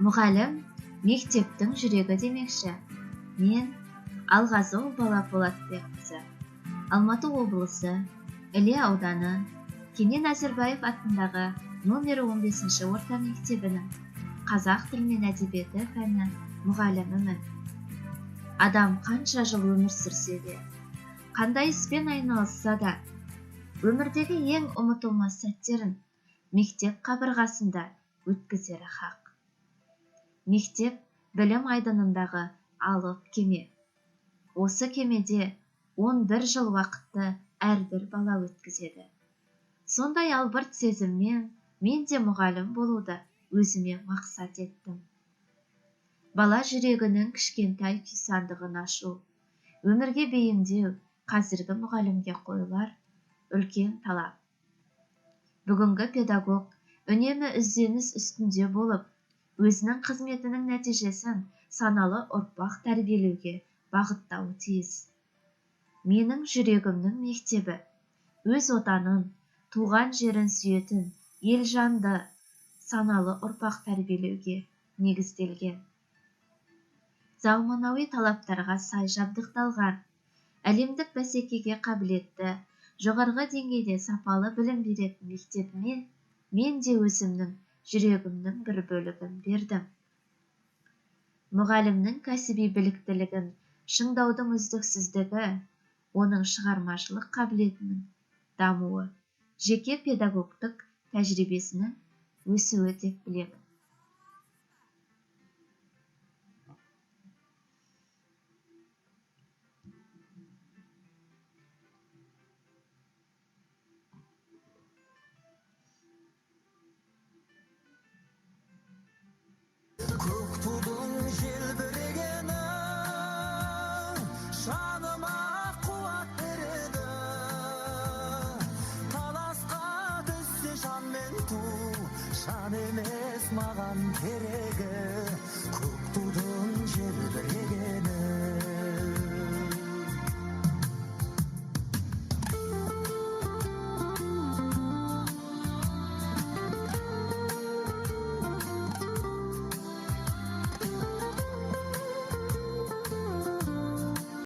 Мұғалім мектептің жүрегі демекші. Мен Алғазы Бала Болатбекқызы, Алматы облысы, Іле ауданы, Кенен Әзірбаев атындағы номер 15-ші орта мектебінің қазақ тілі мен әдебиеті пәні мұғалімімін. Адам қанша жыл өмір сүрсе де, қандай іспен айналысса да, өмірдегі ең ұмытылмас сәттерін мектеп қабырғасында өткізері хақ. Мектеп білім айдынындағы алып кеме. Осы кемеде 11 жыл уақытты әрбір бала өткізеді. Сондай албырт сезіммен мен де мұғалім болуды өзіме мақсат еттім. Бала жүрегінің кішкентай күйсандығын ашу, өмірге бейімдеу қазіргі мұғалімге қойылар үлкен талап. Бүгінгі педагог үнемі ізденіс үстінде болып, өзінің қызметінің нәтижесін саналы ұрпақ тәрбиелеуге бағыттауы тиіс. Менің жүрегімнің мектебі өз отанын, туған жерін сүйетін, елжанды, саналы ұрпақ тәрбиелеуге негізделген. Заманауи талаптарға сай жабдықталған, әлемдік бәсекеге қабілетті, жоғарғы деңгейде сапалы білім беретін мектебіме мен де өзімнің жүрегімнің бір бөлігін бердім. Мұғалімнің кәсіби біліктілігін шыңдаудың үздіксіздігі, оның шығармашылық қабілетінің дамуы, жеке педагогтық тәжірибесінің өсуі деп білемін. Шан емес маған керегі, көк тудың желбірегені.